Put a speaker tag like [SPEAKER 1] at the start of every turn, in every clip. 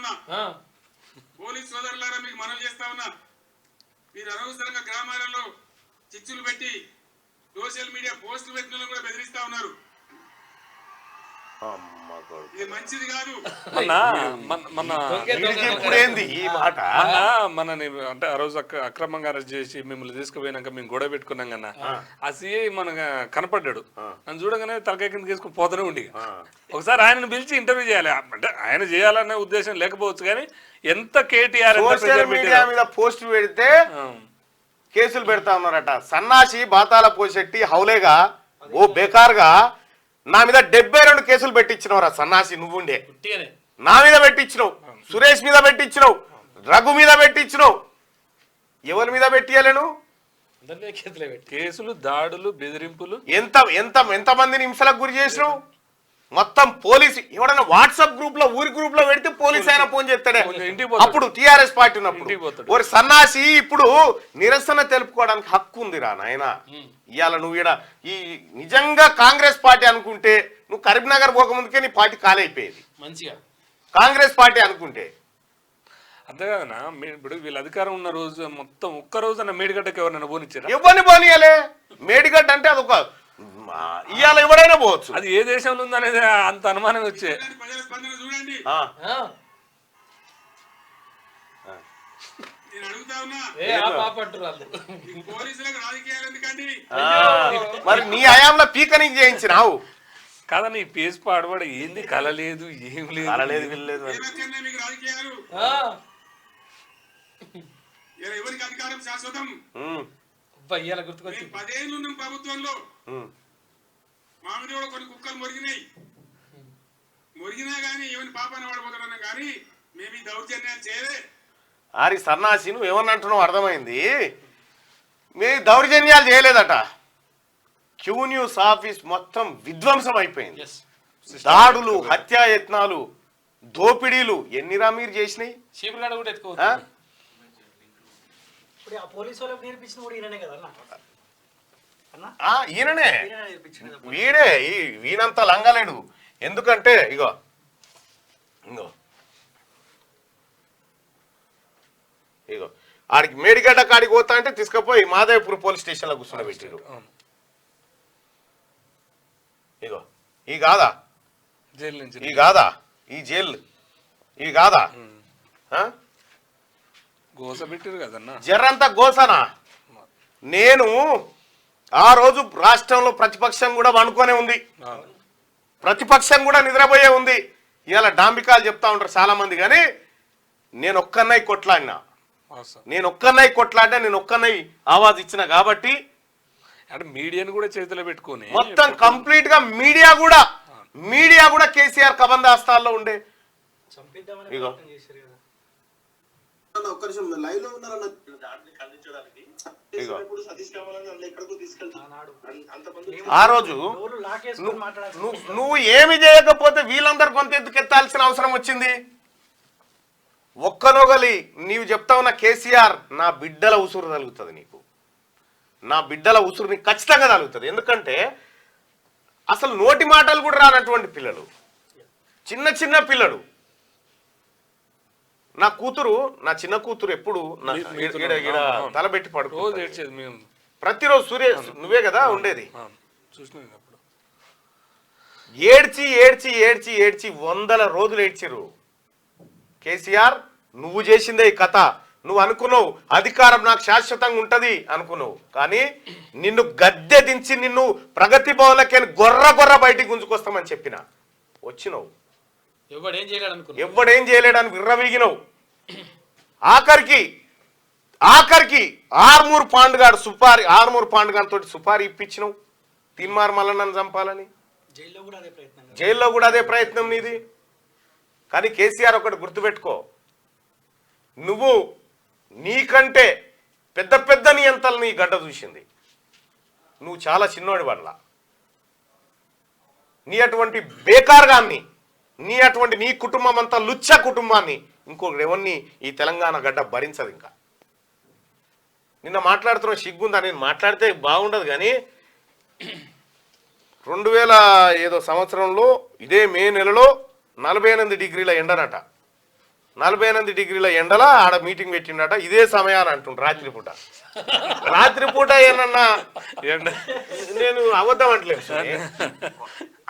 [SPEAKER 1] ఉన్నా, పోలీస్ సోదరులారా మీకు మనవి చేస్తా ఉన్నా, మీరు అనవసరంగా గ్రామాలలో చిచ్చులు పెట్టి సోషల్ మీడియా పోస్టులు పెట్టిన కూడా బెదిరిస్తా ఉన్నారు. ఇది మంచిది కాదు.
[SPEAKER 2] మనని అంటే ఆ రోజు అక్రమంగా అరెస్ట్ చేసి మిమ్మల్ని తీసుకుపోయినాక మేము గొడవ పెట్టుకున్నాం కన్నా ఆ సిఐ మన కనపడ్డాడు. నన్ను చూడగానే తలకాయ కింద తీసుకుని పోతూనే ఉండి ఒకసారి ఆయనను పిలిచి ఇంటర్వ్యూ చేయాలి. అంటే ఆయన చేయాలనే ఉద్దేశం లేకపోవచ్చు కానీ ఎంత కేటీఆర్
[SPEAKER 3] మీద పోస్ట్ పెడితే కేసులు పెడతా ఉన్నారట. సన్నాసి బాతాల పోసెట్టి హౌలేగా ఓ బేకార్గా నా మీద 72 కేసులు పెట్టించినవరా సన్నాసి. నువ్వుండే నా మీద పెట్టించినావు, సురేష్ మీద పెట్టించినావు, రఘు మీద పెట్టించినావు. ఎవరి మీద పెట్టియలేను?
[SPEAKER 2] కేసులు, దాడులు, బెదిరింపులు
[SPEAKER 3] ఎంతమందిని హింసలకు గురి చేసినావు? మొత్తం పోలీసు ఎవడన్నా వాట్సాప్ గ్రూప్ లో ఊరి గ్రూప్ లో పెడితే పోలీసు ఆయన ఫోన్ చేస్తాడే. అప్పుడు టీఆర్ఎస్ పార్టీ ఉన్నప్పుడు ఒక సన్నాసి ఇప్పుడు నిరసన తెలుపుకోవడానికి హక్కు ఉందిరా నాయన. ఇవాళ నువ్వు ఈడ ఈ నిజంగా కాంగ్రెస్ పార్టీ అనుకుంటే నువ్వు కరీంనగర్ పోకముందుకే నీ పార్టీ కాలైపోయేది. మంచిగా కాంగ్రెస్ పార్టీ అనుకుంటే
[SPEAKER 2] అంతే కదనా. ఇప్పుడు వీళ్ళ అధికారం ఉన్న రోజు మొత్తం ఒక్క రోజున మేడిగడ్డకి ఎవరైనా పోనిచ్చారా?
[SPEAKER 3] ఎవరిని పోనీయలే. మేడిగడ్డ అంటే అదొక ఇవాళ ఎవడైనా పోవచ్చు.
[SPEAKER 2] అది ఏ దేశంలో ఉందనేది అంత అనుమానం వచ్చే.
[SPEAKER 3] మరి నీ హయాంలో పీకని చేయించినావు
[SPEAKER 2] కాదని ఈ పేజ్ పాడబడ ఏంది కలలేదు, ఏం లేదు,
[SPEAKER 3] కలలేదు, వెళ్ళలేదు.
[SPEAKER 1] ఎవరికి అధికారం శాశ్వతం? గుర్తుకొచ్చి 10 ఏళ్ళు ఉన్నాం ప్రభుత్వంలో. మామిడి కూడా కొన్ని కుక్కలు మొరిగినా గానీ ఎవరిని పాపాన్ని పడబోతున్నా కానీ మేము ఈ దౌర్జన్యాలు చేయలే.
[SPEAKER 3] ఆరి సన్నాసి నువ్వు ఏమన్నా అంటున్నావు అర్థమైంది. మేము దౌర్జన్యాలు చేయలేదట. క్యూ న్యూస్ ఆఫీస్ మొత్తం విధ్వంసం అయిపోయింది. దాడులు, హత్యాయత్నాలు, దోపిడీలు ఎన్నిరా మీరు చేసినాయి? ఈయననే వీనంతా లంగలేడు. ఎందుకంటే ఇగో ఆడికి మేడిగడ్డ కాడికి పోతా అంటే తీసుకుపోయి మాదేవ్పూర్ పోలీస్ స్టేషన్ లో కూర్చుండబెట్టారు. ఇగో ఈ కాదా
[SPEAKER 2] జైలు నుంచి,
[SPEAKER 3] ఈ కాదా ఈ జైలు, ఇవి కాదా
[SPEAKER 2] గోస పెట్టారు కదన్నా.
[SPEAKER 3] జర్రంతా గోసనా. నేను ఆ రోజు రాష్ట్రంలో ప్రతిపక్షం కూడా వండుకొనే ఉంది, ప్రతిపక్షం కూడా నిద్రపోయే ఉంది. ఇవాళ డాంబికాలు చెప్తా ఉంటారు చాలా మంది, కానీ నేను ఒక్కన్నై కొట్లాడినా, నేను ఒక్కన్నై ఆవాజ్ ఇచ్చిన కాబట్టి
[SPEAKER 2] అంటే మీడియాను కూడా చేతిలో పెట్టుకుని
[SPEAKER 3] మొత్తం కంప్లీట్ గా మీడియా కూడా కేసీఆర్ కబందాస్తాల్లో ఉండే. ఆ రోజు నువ్వు ఏమి చేయకపోతే వీళ్ళందరూ కొంత ఎత్తుకెత్తాల్సిన అవసరం వచ్చింది. ఒక్కనొగలి నీవు చెప్తా ఉన్న కేసీఆర్ నా బిడ్డల ఉసురు తగులుతుంది, నీకు నా బిడ్డల ఉసురు నీకు ఖచ్చితంగా తగులుతుంది. ఎందుకంటే అసలు నోటి మాటలు కూడా రానటువంటి పిల్లలు, చిన్న పిల్లలు. నా చిన్న కూతురు ఎప్పుడు తలబెట్టి పడుకో ప్రతిరోజు సూర్య నువ్వే కదా ఉండేది. ఏడ్చి 100 రోజులు ఏడ్చిరు. కేసీఆర్ నువ్వు చేసిందే ఈ కథ. నువ్వు అనుకున్నావు అధికారం నాకు శాశ్వతంగా ఉంటది అనుకున్నావు, కానీ నిన్ను గద్దె దించి నిన్ను ప్రగతి భవన్లకి గొర్ర బయటికి గుంజుకొస్తామని చెప్పిన వచ్చినావు. ఎవ్వడేం చేయలేడని విర్రవీగినవు. ఆఖరికి ఆర్మూర్ పాండుగాడు తోటి సుపారీ ఇప్పించినావు తిన్మార్ మల్లన్నను చంపాలని. జైల్లో కూడా అదే ప్రయత్నం నీది. కానీ కేసీఆర్ ఒకటి గుర్తుపెట్టుకో, నువ్వు నీకంటే పెద్ద నియంతలు నీ గడ్డ చూసింది. నువ్వు చాలా చిన్నోడి వల్ల నీ అటువంటి బేకార్గాన్ని, నీ కుటుంబం అంతా లుచ్చ కుటుంబాన్ని ఇంకొకటి ఎవరిని ఈ తెలంగాణ గడ్డ భరించదు. ఇంకా నిన్న మాట్లాడుతున్న సిగ్గుందా? నేను మాట్లాడితే బాగుండదు, కానీ 2000 సంవత్సరంలో ఇదే మే నెలలో 48 డిగ్రీల ఎండనట. 48 డిగ్రీల ఎండల ఆడ మీటింగ్ పెట్టిండట ఇదే సమయాన్ని అంటుండ్రు రాత్రిపూట. రాత్రిపూట ఏమన్నా నేను అబద్ధం అంటలేదు,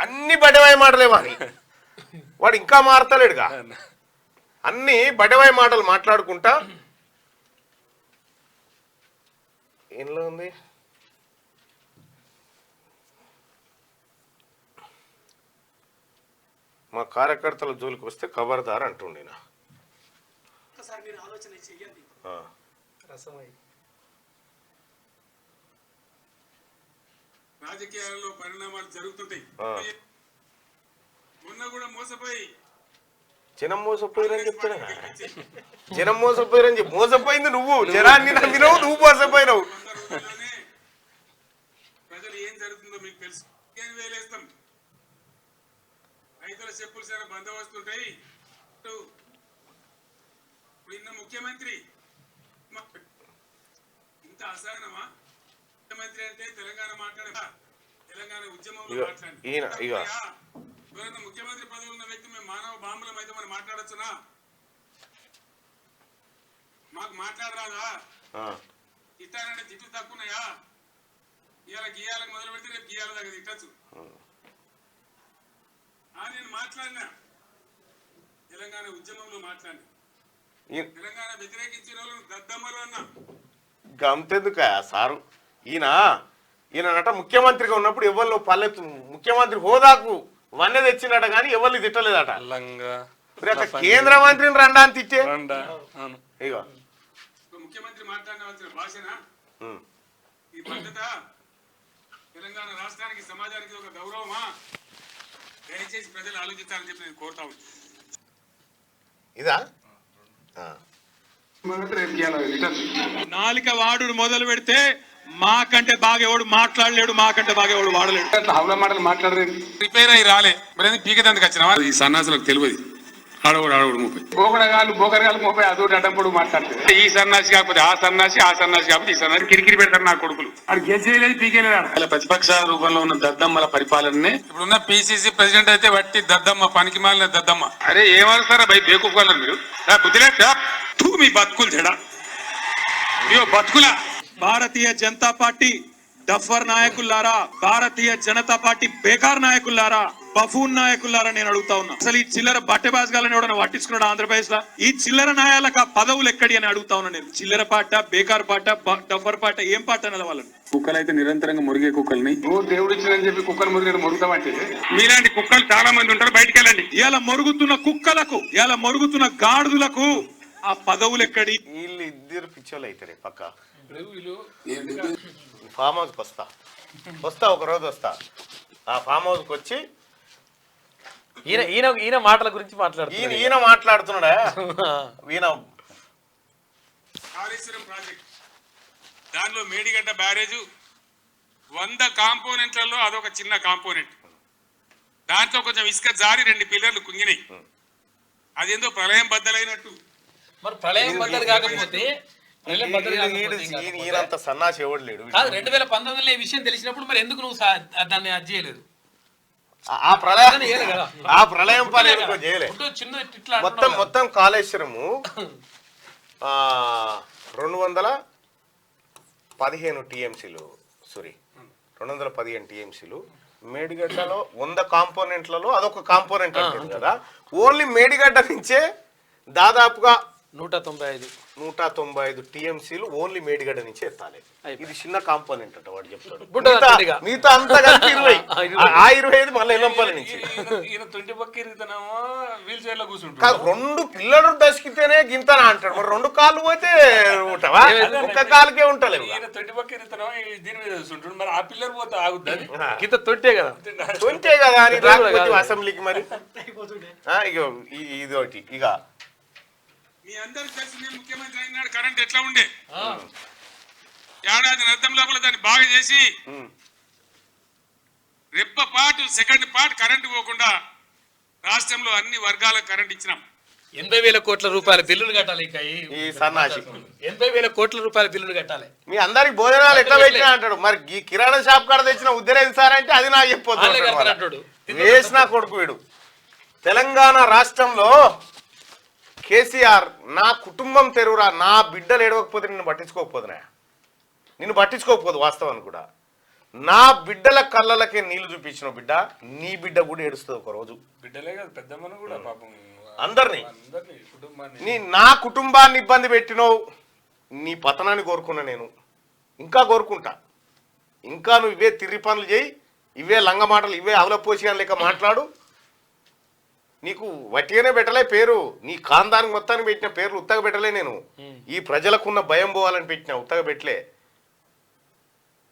[SPEAKER 3] అన్ని బడవాయి మాటలేమో అని వాడు ఇంకా మారతలేడుగా. అన్ని బడవాయి మాటలు మాట్లాడుకుంటా ఏంలో ఉంది. మా కార్యకర్తల జోలికి వస్తే ఖబర్దార్ అంటుండే నా.
[SPEAKER 1] రాజకీయాలలో పరిణామాలు జరుగుతుంటాయి. మొన్న కూడా మోసపోయి
[SPEAKER 3] జనం మోసపోయారని చెప్తాడు. జనం మోసపోయారని చెప్పి మోసపోయింది నువ్వు, జనాన్ని నమ్మినావు, నువ్వు మోసపోయినావు.
[SPEAKER 1] ప్రజలు ఏం జరుగుతుందో మీకు తెలుసు. వేలేస్తాం, రైతుల చెప్పులు సరే బందోబస్తుంటాయి. నిన్న ముఖ్యమంత్రి ఇంత అసహనమా? ముఖ్యమంత్రి అంటే తెలంగాణ మాట్లాడే తెలంగాణ ఉద్యమంలో మాట్లాడి ముఖ్యమంత్రి పదవి ఉన్న వ్యక్తి మేము మానవ బాంబులం అయితే మనం మాట్లాడచ్చునా? మాకు మాట్లాడరాదా? తిట్టారంటే తిట్లు తక్కువన్నాయా? ఇవాళ గీయాలకు మొదలు పెడితే రేపు గీయాల దగ్గర తిట్టచ్చు. నేను మాట్లాడినా తెలంగాణ ఉద్యమంలో మాట్లాడి తెలంగాణ వ్యతిరేకించిన వాళ్ళను దద్దమ్మలు అన్నా.
[SPEAKER 3] గంతెందుక సారు ఈయనట ముఖ్యమంత్రిగా ఉన్నప్పుడు ఎవరిలో పల్లెత్తు ముఖ్యమంత్రి హోదాకు వన్నె తెచ్చినట కానీ ఎవరిని తిట్టలేదట. కేంద్ర మంత్రిని రండా అని తిట్టే ఇక
[SPEAKER 1] ముఖ్యమంత్రి మాట్లాడవలసిన భాషనా ఈ పద్ధత? తెలంగాణ రాష్ట్రానికి సమాజానికి ఒక గౌరవమా? దయచేసి ప్రజలు ఆలోచించాలని చెప్పి నేను కోరుతా ఉన్నాను.
[SPEAKER 3] ఇదా
[SPEAKER 1] నాలిక వాడు మొదలు పెడితే మాకంటే బాగా ఎవడు మాట్లాడలేడు, మాకంటే బాగా ఎవడు వాడలేడు. హౌల మాటలు మాట్లాడలేదు. రిపేర్ అయ్యి రాలే మరి పీకదందుకు వచ్చిన ఈ సన్నాసులకు తెలియదు. ఆడవాడు 30 బోకరగాలు 30 అదొకటి అడ్డంపడు మాట్లాడుతుంది. ఈ సన్నాసి కాకపోతే ఆ సన్నాసి కాకపోతే ఈ సన్నాసి కిరికిరి పెడతారు నా కొడుకులు. అది గెలిచేయలేదు, పీకేలేదు. ప్రతిపక్ష రూపంలో ఉన్న దద్దమ్మల పరిపాలననే ఇప్పుడున్న పిసిసి ప్రెసిడెంట్ అయితే బట్టి దద్దమ్మ, పనికి మాలిన దద్దమ్మ. అరే ఏమవుతారా బై బేకూఫాలని మీరు బుద్ధిలే మీ బతుకులు చెడా బతుకుల. భారతీయ జనతా పార్టీ డఫర్ నాయకులారా, భారతీయ జనతా పార్టీ బేకార్ నాయకులారా, బఫూన్ నాయకులారా నేను అడుగుతా ఉన్నా. అసలు ఈ చిల్లర బట్టెబాజ్గాలని ఎవడన్నా పట్టించుకున్నాడు ఆంధ్రప్రదేశ్ లో? ఈ చిల్లర నాయాలకు ఆ పదవులు ఎక్కడి అని అడుగుతా ఉన్నా నేను. చిల్లర పాట, బేకార్ పాట, డఫర్ పాట ఏం పాట అన్నది వాళ్ళని. కుక్కలు అయితే నిరంతరంగా మురిగే కుక్కల్ని దేవుడు ఇచ్చిందని చెప్పి కుక్కలు మురిగే మురుగుతామంటే మీలాంటి కుక్కలు చాలా మంది ఉంటారు, బయటికి వెళ్ళండి. ఇలా మరుగుతున్న కుక్కలకు, ఇలా మరుగుతున్న గాడిదలకు ఆ పదవులు ఎక్కడి?
[SPEAKER 3] వీళ్ళు ఇద్దరు పిచ్చోళ్ళు అవుతారే పక్క. ఫామ్ హౌస్కి వస్తా ఒక రోజు వస్తా. ఆ ఫామ్ హౌస్కి వచ్చి
[SPEAKER 4] ఈయన మాటల గురించి
[SPEAKER 3] ఈయన మాట్లాడుతున్నాడా? ఈయన
[SPEAKER 1] కాళేశ్వరం ప్రాజెక్ట్ దానిలో మేడిగడ్డ బ్యారేజ్ 100 కాంపోనెంట్లలో అదొక చిన్న కాంపోనెంట్. దాంట్లో కొంచెం ఇసుక జారి 2 పిల్లర్లు కుంగినాయి. అదేందో ప్రళయం బద్దలైనట్టు.
[SPEAKER 4] మరి ప్రళయం బద్దలు కాకపోతే
[SPEAKER 3] ఈయనంత సన్నాసి ఎవడు లేడు.
[SPEAKER 4] 2019లో ఈ విషయం తెలిసినప్పుడు మరి ఎందుకు నువ్వు దాన్ని అది చేయలేదు?
[SPEAKER 3] ఆ ప్రళయం పని చేయలేదు. మొత్తం కాళేశ్వరము 215 టీఎంసీలు 215 టీఎంసీలు. మేడిగడ్డలో 100 కాంపోనెంట్లలో అదొక కాంపోనెంట్ అంటుంది కదా. ఓన్లీ మేడిగడ్డ నుంచే దాదాపుగా 195 టీఎంసీలు ఓన్లీ మేడిగడ్డ నుంచి ఎత్తాలి. ఇది చిన్న కాంపోనెంట్ అంట వాడు చెప్తాడు. మిగతా అంతా కలిపి 25 మళ్ళీ ఎల్లంపల్లి నుంచి. 2 పిల్లలు దశకితేనే గింతనా అంటాడు. మరి 2 కాళ్ళు పోతే ఉంటావా? ఒక్క కాలుకే ఉంటలేవు. తొంటే కదా అని రాకపోతే అసెంబ్లీకి మరి ఇది ఒకటి. ఇక
[SPEAKER 1] మీ అందరికి తెలిసి నేను ముఖ్యమంత్రి అయినాడు కరెంట్ ఎట్లా ఉండే? ఏడాది అర్థం లోపల దాన్ని బాగా చేసి రెప్ప పాటు సెకండ్ పార్ట్ కరెంటు పోకుండా రాష్ట్రంలో అన్ని వర్గాలకు కరెంట్ ఇచ్చినాం.
[SPEAKER 4] 80,000 కోట్ల రూపాయల బిల్లులు కట్టాలి.
[SPEAKER 3] ఈ సన్నాసి
[SPEAKER 4] 80,000 కోట్ల రూపాయల బిల్లులు కట్టాలి.
[SPEAKER 3] మీ అందరికి భోజనాలు ఎట్లా పెట్టినా అంటాడు. మరి ఈ కిరాణా షాప్ కాడ తెచ్చిన ఉద్దరేది సార్ అంటే అది నాకు చెప్పొద్దు. వేసిన కొడుకు వీడు. తెలంగాణ రాష్ట్రంలో కేసీఆర్ నా కుటుంబం తెరువురా, నా బిడ్డలు ఏడవకపోతే నిన్ను పట్టించుకోకపోదునా, నిన్ను పట్టించుకోకపోదు వాస్తవాన్ని కూడా. నా బిడ్డల కళ్ళలకే నీళ్లు చూపించిన బిడ్డ, నీ బిడ్డ కూడా ఏడుస్తుంది ఒక రోజు.
[SPEAKER 2] బిడ్డలే కాదు పెద్దమ్మను కూడా పాపం
[SPEAKER 3] అందరినీ
[SPEAKER 2] కుటుంబాన్ని
[SPEAKER 3] నా కుటుంబాన్ని ఇబ్బంది పెట్టినవు, నీ పతనాన్ని కోరుకున్నా నేను, ఇంకా కోరుకుంటా. ఇంకా నువ్వు ఇవే తిర్రి పనులు చేయి, ఇవే లంగ మాటలు, ఇవే అవలపోసిగా లెక్క మాట్లాడు. నీకు వట్టిగానే పెట్టలే పేరు, నీ ఖాందానికి మొత్తానికి పెట్టిన పేర్లు ఉత్తగా పెట్టలే నేను. ఈ ప్రజలకున్న భయం పోవాలని పెట్టిన, ఉత్తగా పెట్టలే.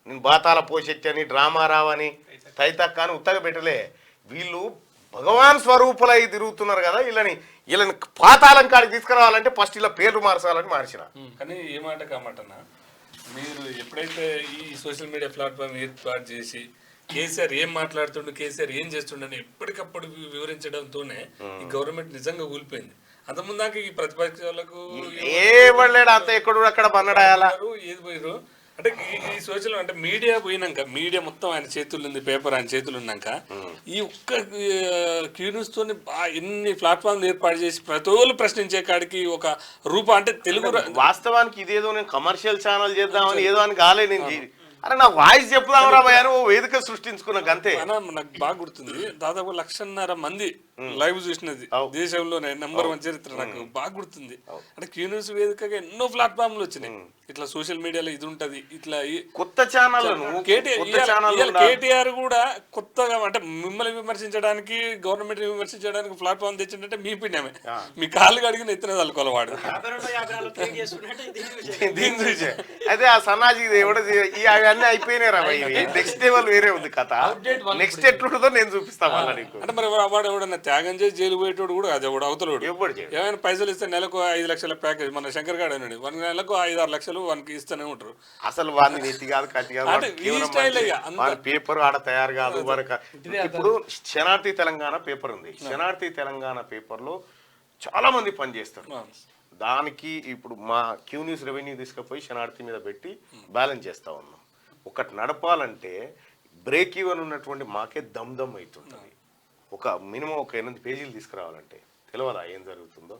[SPEAKER 3] నేను బాతాల పోషెచ్చని, డ్రామా రావని, తైతక్క అని ఉత్తగా పెట్టలే. వీళ్ళు భగవాన్ స్వరూపులై తిరుగుతున్నారు కదా, వీళ్ళని పాతాళం కాడికి తీసుకురావాలంటే ఫస్ట్ ఇలా పేర్లు మార్చాలని మార్చిన.
[SPEAKER 2] కానీ ఏ మాట కామాటన్నా, మీరు ఎప్పుడైతే ఈ సోషల్ మీడియా ప్లాట్ఫామ్ ఏర్పాటు చేసి కేసీఆర్ ఏం మాట్లాడుతుండు, కేసీఆర్ ఏం చేస్తుండని ఎప్పటికప్పుడు వివరించడంతోనే ఈ గవర్నమెంట్ నిజంగా కూలిపోయింది. అంతకుముందాక ఈ ప్రతిపక్షాలకు
[SPEAKER 3] ఏమలేడు అంత ఎక్కడు అక్కడ బన్నడాయాలా
[SPEAKER 2] ఏది పోయారు అంటే ఈ సోషల్ అంటే మీడియా పోయినాక, మీడియా మొత్తం ఆయన చేతుల్లో ఉంది, పేపర్ ఆయన చేతులు ఉన్నాక ఈ ఒక్క క్యూ న్యూస్ తోని ఎన్ని ప్లాట్ఫామ్లు ఏర్పాటు చేసి ప్రతి ఒళ్ళు ప్రశ్నించే కాడికి ఒక రూపం అంటే తెలుగు
[SPEAKER 3] వాస్తవానికి ఇదేదో నేను కమర్షియల్ ఛానల్ చేద్దామని ఏదో అని కాలే. నేను అరే నా వాయిస్ చెప్దామరా భయ, ఓ వేదిక సృష్టించుకున్నా అంతే.
[SPEAKER 2] నాకు బాగా గుర్తుంది, దాదాపు 1,500,000 మంది లైవ్ చూసినది దేశంలోనే నంబర్ 1 చరిత్ర. నాకు బాగా గుర్తుంది. అంటే క్యూ న్యూస్ వేదికగా ఎన్నో ప్లాట్ఫామ్లు వచ్చినాయి. ఇట్లా సోషల్ మీడియాలో ఇది ఉంటది, ఇట్లా
[SPEAKER 3] కొత్త ఛానల్.
[SPEAKER 2] కేటీఆర్ కూడా కొత్తగా అంటే మిమ్మల్ని విమర్శించడానికి, గవర్నమెంట్ విమర్శించడానికి ప్లాట్ఫామ్ తెచ్చిందంటే మీ పిన్నమే. మీ కాళ్ళు అడిగిన ఎత్తున తలుకోవాలి వాడు.
[SPEAKER 3] అదే ఆ సన్నాజీ అవన్నీ అయిపోయినాయి రా, నెక్స్ట్ లెవెల్ వేరే ఉంది కథ. నెక్స్ట్ ఎట్లుంటుందో నేను చూపిస్తాను మళ్ళీ నీకు.
[SPEAKER 2] అంటే మరి వాడు ఎవడన్నా త్యాగం చేసి జైలు పోయేటోడు కూడా అది ఎవడు అవతలోడు. ఏమైనా పైసలు ఇస్తే నెలకు 5 లక్షల ప్యాకేజ్, మన శంకర్ గాడు అన్నాడు 1 నెలకు 5-6 లక్షలు వానికి ఇస్తూనే ఉంటారు.
[SPEAKER 3] అసలు వాడిని నెత్తి కాదు, కత్తి కాదు, పేపర్ ఆడ తయారు కాదు. ఇప్పుడు శనార్థి తెలంగాణ పేపర్ ఉంది. శనార్థి తెలంగాణ పేపర్ లో చాలా మంది పనిచేస్తారు. దానికి ఇప్పుడు మా క్యూ న్యూస్ రెవెన్యూ తీసుకుపోయి శనార్థి మీద పెట్టి బ్యాలెన్స్ చేస్తా ఉన్నాం. ఒకటి నడపాలంటే బ్రేక్ ఈవెన్ ఉన్నటువంటి మాకే దమ్ అవుతుంటుంది. ఒక మినిమం ఒక 8 పేజీలు తీసుకురావాలంటే తెలియదా ఏం జరుగుతుందో.